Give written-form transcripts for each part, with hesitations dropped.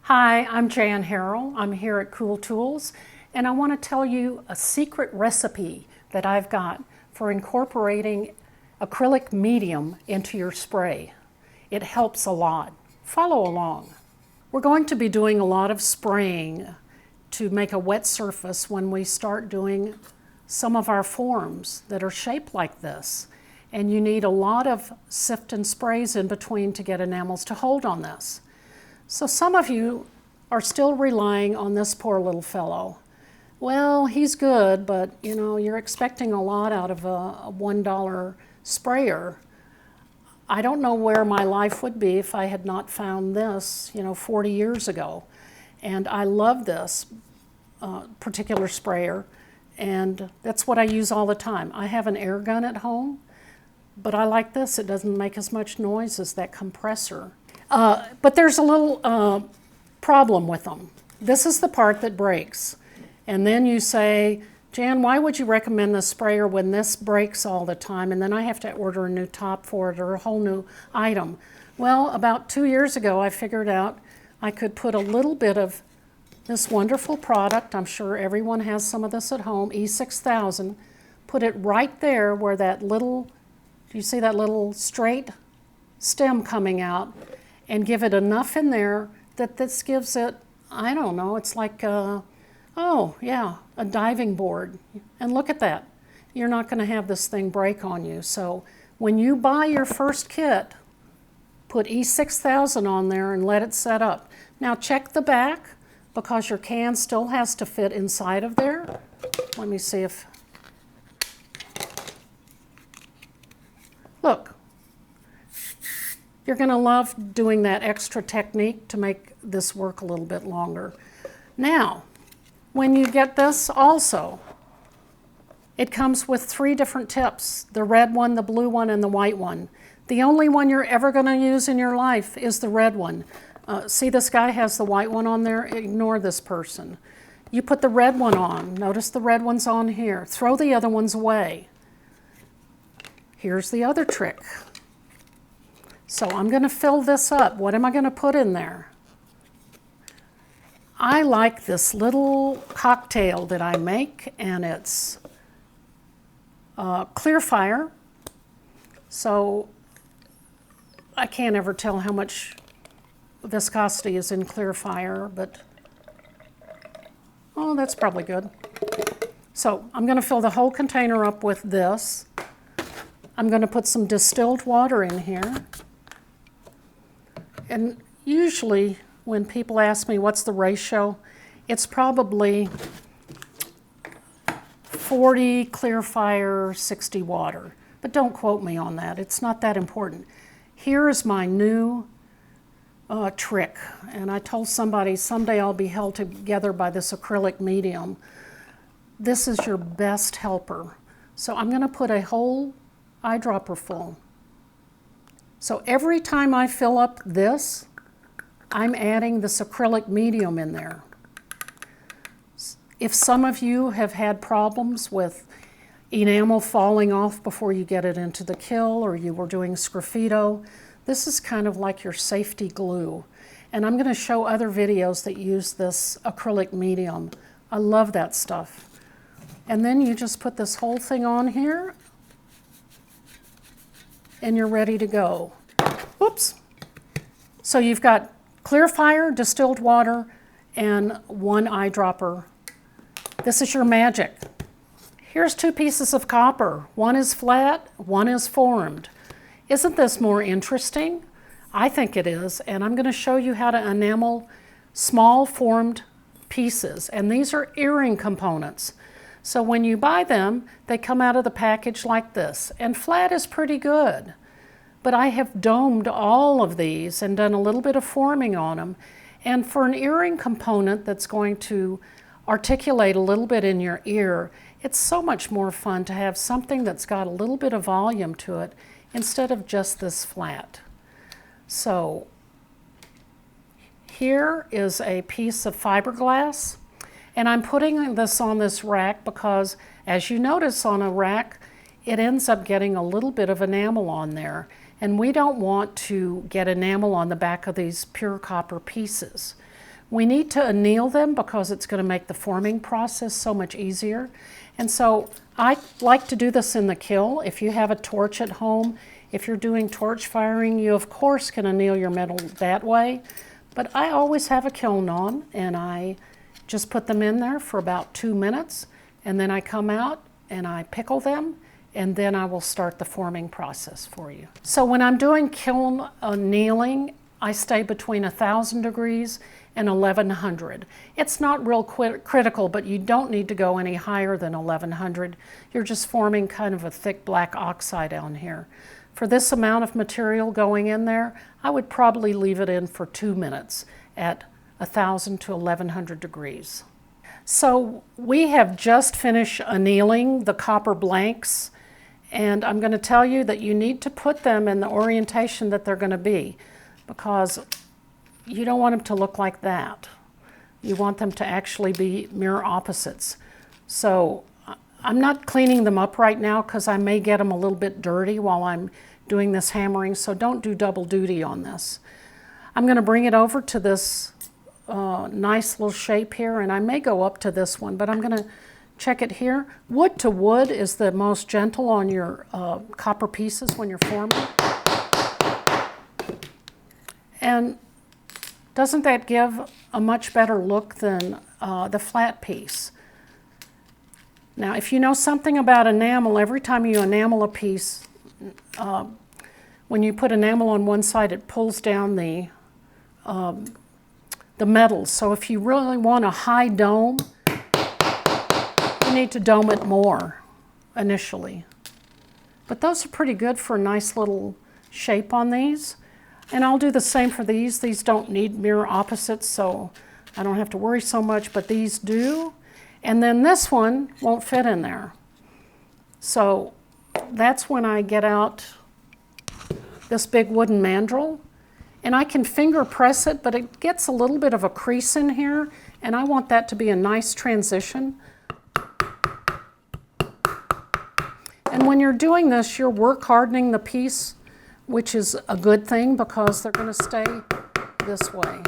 Hi, I'm Jan Harrell. I'm here at Cool Tools, and I want to tell you a secret recipe that I've got for incorporating acrylic medium into your spray. It helps a lot. Follow along. We're going to be doing a lot of spraying to make a wet surface when we start doing some of our forms that are shaped like this. And you need a lot of sift and sprays in between to get enamels to hold on this. So some of you are still relying on this poor little fellow. Well, he's good, but you know, you're expecting a lot out of a $1 sprayer. I don't know where my life would be if I had not found this, 40 years ago. And I love this particular sprayer, and that's what I use all the time. I have an air gun at home, but I like this. It doesn't make as much noise as that compressor. But there's a little problem with them. This is the part that breaks. And then you say, Jan, why would you recommend this sprayer when this breaks all the time and then I have to order a new top for it or a whole new item? Well, about 2 years ago, I figured out I could put a little bit of this wonderful product, I'm sure everyone has some of this at home, E6000, put it right there where that little, do you see that little straight stem coming out? And give it enough in there that this gives it, I don't know, it's like, a diving board. And look at that. You're not going to have this thing break on you. So when you buy your first kit, put E6000 on there and let it set up. Now check the back because your can still has to fit inside of there. Let me see if, look. You're going to love doing that extra technique to make this work a little bit longer. Now, when you get this also, it comes with 3 different tips, the red one, the blue one, and the white one. The only one you're ever going to use in your life is the red one. See, this guy has the white one on there. Ignore this person. You put the red one on. Notice the red one's on here. Throw the other ones away. Here's the other trick. So I'm going to fill this up. What am I going to put in there? I like this little cocktail that I make, and it's clear fire. So I can't ever tell how much viscosity is in clear fire, but oh, that's probably good. So I'm going to fill the whole container up with this. I'm going to put some distilled water in here. And usually when people ask me what's the ratio, it's probably 40 clear fire, 60 water. But don't quote me on that. It's not that important. Here is my new trick. And I told somebody someday I'll be held together by this acrylic medium. This is your best helper. So I'm going to put a whole eyedropper full. So every time I fill up this, I'm adding this acrylic medium in there. If some of you have had problems with enamel falling off before you get it into the kiln, or you were doing sgraffito, this is kind of like your safety glue. And I'm going to show other videos that use this acrylic medium. I love that stuff. And then you just put this whole thing on here, and you're ready to go. Whoops. So you've got clear fire, distilled water, and 1 eyedropper. This is your magic. Here's 2 pieces of copper. One is flat, one is formed. Isn't this more interesting? I think it is, and I'm going to show you how to enamel small formed pieces. And these are earring components. So when you buy them, they come out of the package like this. And flat is pretty good. But I have domed all of these and done a little bit of forming on them. And for an earring component that's going to articulate a little bit in your ear, it's so much more fun to have something that's got a little bit of volume to it instead of just this flat. So here is a piece of fiberglass. And I'm putting this on this rack because, as you notice on a rack, it ends up getting a little bit of enamel on there. And we don't want to get enamel on the back of these pure copper pieces. We need to anneal them because it's going to make the forming process so much easier. And so I like to do this in the kiln. If you have a torch at home, if you're doing torch firing, you of course can anneal your metal that way. But I always have a kiln on, and I just put them in there for about 2 minutes, and then I come out and I pickle them, and then I will start the forming process for you. So when I'm doing kiln annealing, I stay between 1,000 degrees and 1,100. It's not real critical, but you don't need to go any higher than 1,100. You're just forming kind of a thick black oxide down here. For this amount of material going in there, I would probably leave it in for 2 minutes at 1,000 to 1,100 degrees. So we have just finished annealing the copper blanks, and I'm going to tell you that you need to put them in the orientation that they're going to be, because you don't want them to look like that. You want them to actually be mirror opposites. So I'm not cleaning them up right now because I may get them a little bit dirty while I'm doing this hammering, so don't do double duty on this. I'm going to bring it over to this nice little shape here, and I may go up to this one, but I'm going to check it here. Wood to wood is the most gentle on your copper pieces when you're forming. And doesn't that give a much better look than the flat piece? Now, if you know something about enamel, every time you enamel a piece, when you put enamel on one side, it pulls down the metals. So if you really want a high dome, you need to dome it more initially. But those are pretty good for a nice little shape on these. And I'll do the same for these. These don't need mirror opposites, so I don't have to worry so much, but these do. And then this one won't fit in there. So that's when I get out this big wooden mandrel, and I can finger press it, but it gets a little bit of a crease in here, and I want that to be a nice transition. And when you're doing this, you're work hardening the piece, which is a good thing because they're going to stay this way.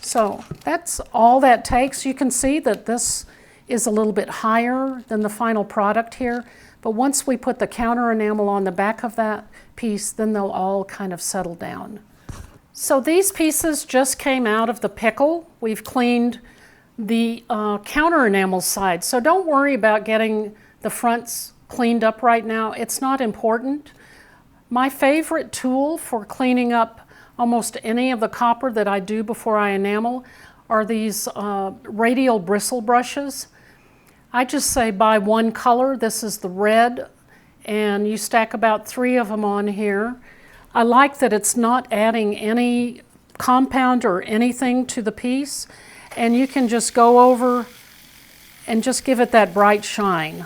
So that's all that takes. You can see that this is a little bit higher than the final product here, but once we put the counter enamel on the back of that piece, then they'll all kind of settle down. So these pieces just came out of the pickle. We've cleaned the counter enamel side, so don't worry about getting the fronts cleaned up right now. It's not important. My favorite tool for cleaning up almost any of the copper that I do before I enamel are these radial bristle brushes. I just say buy one color. This is the red, and you stack about 3 of them on here. I like that it's not adding any compound or anything to the piece, and you can just go over and just give it that bright shine.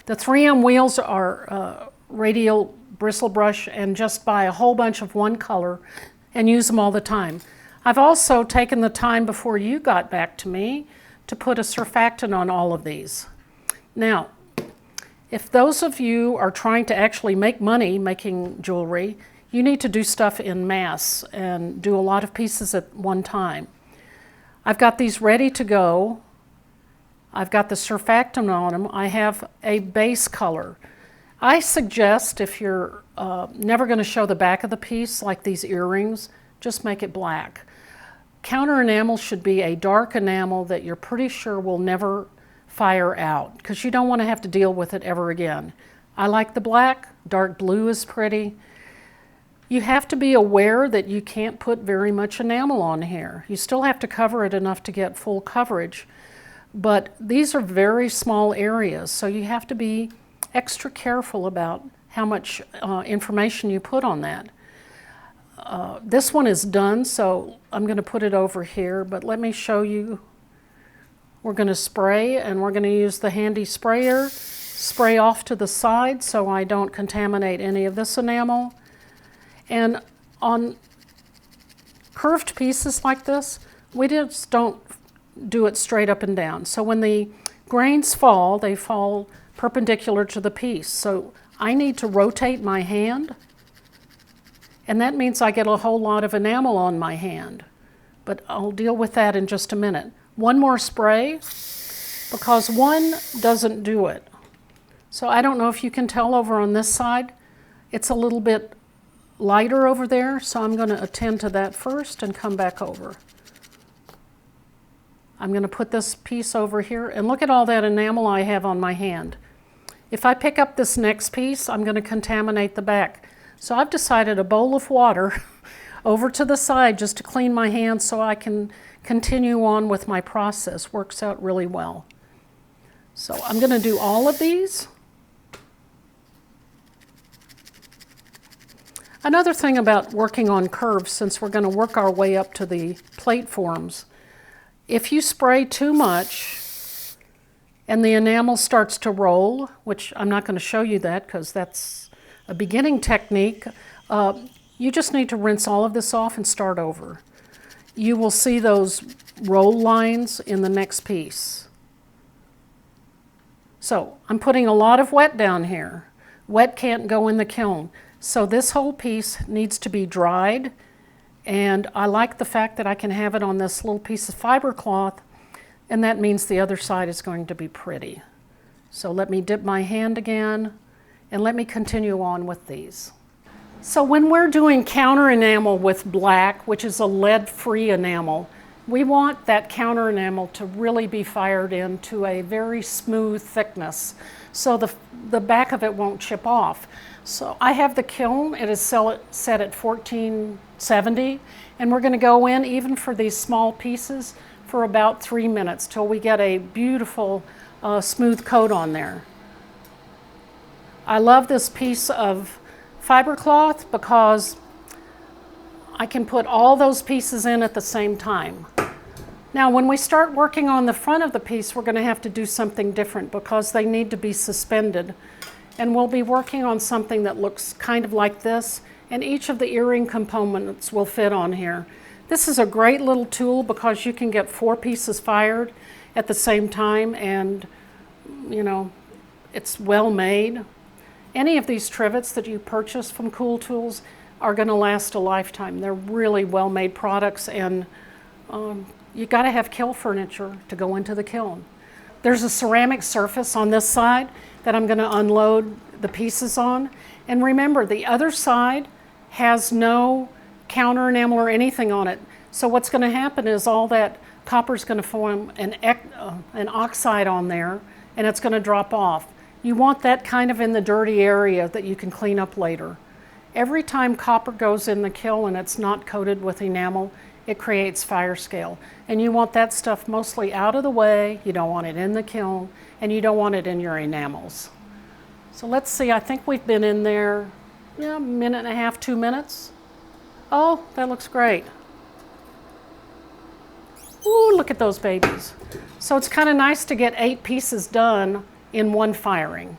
The 3M wheels are radial bristle brush, and just buy a whole bunch of one color and use them all the time. I've also taken the time before you got back to me to put a surfactant on all of these. Now, if those of you are trying to actually make money making jewelry, you need to do stuff in mass and do a lot of pieces at one time. I've got these ready to go. I've got the surfactant on them. I have a base color. I suggest if you're never going to show the back of the piece, like these earrings, just make it black. Counter enamel should be a dark enamel that you're pretty sure will never fire out, because you don't want to have to deal with it ever again. I like the black. Dark blue is pretty. You have to be aware that you can't put very much enamel on here. You still have to cover it enough to get full coverage, but these are very small areas, so you have to be extra careful about how much information you put on that. This one is done, so I'm going to put it over here, but let me show you. We're going to spray, and we're going to use the handy sprayer, spray off to the side so I don't contaminate any of this enamel. And on curved pieces like this, we just don't do it straight up and down. So when the grains fall, they fall perpendicular to the piece. So I need to rotate my hand And that means I get a whole lot of enamel on my hand. But I'll deal with that in just a minute. One more spray, because one doesn't do it. So I don't know if you can tell over on this side, it's a little bit lighter over there, so I'm going to attend to that first and come back over. I'm going to put this piece over here, and look at all that enamel I have on my hand. If I pick up this next piece, I'm going to contaminate the back. So I've decided a bowl of water over to the side just to clean my hands so I can continue on with my process. Works out really well. So I'm going to do all of these. Another thing about working on curves, since we're going to work our way up to the plate forms, if you spray too much and the enamel starts to roll, which I'm not going to show you that because that's a beginning technique, you just need to rinse all of this off and start over. You will see those roll lines in the next piece. So I'm putting a lot of wet down here. Wet can't go in the kiln. So this whole piece needs to be dried, and I like the fact that I can have it on this little piece of fiber cloth, and that means the other side is going to be pretty. So let me dip my hand again, and let me continue on with these. So when we're doing counter enamel with black, which is a lead-free enamel, we want that counter enamel to really be fired into a very smooth thickness, so the back of it won't chip off. So I have the kiln, it is set at 1470, and we're going to go in, even for these small pieces, for about 3 minutes till we get a beautiful smooth coat on there. I love this piece of fiber cloth because I can put all those pieces in at the same time. Now when we start working on the front of the piece, we're going to have to do something different because they need to be suspended. And we'll be working on something that looks kind of like this, and each of the earring components will fit on here. This is a great little tool because you can get 4 pieces fired at the same time, and you know, it's well made. Any of these trivets that you purchase from Cool Tools are going to last a lifetime. They're really well made products, and you got to have kiln furniture to go into the kiln. There's a ceramic surface on this side that I'm going to unload the pieces on. And remember, the other side has no counter enamel or anything on it. So what's going to happen is all that copper is going to form an oxide on there, and it's going to drop off. You want that kind of in the dirty area that you can clean up later. Every time copper goes in the kiln and it's not coated with enamel, it creates fire scale. And you want that stuff mostly out of the way. You don't want it in the kiln, and you don't want it in your enamels. So let's see, I think we've been in there, a minute and a half, 2 minutes. Oh, that looks great. Ooh, look at those babies. So it's kind of nice to get 8 pieces done in one firing.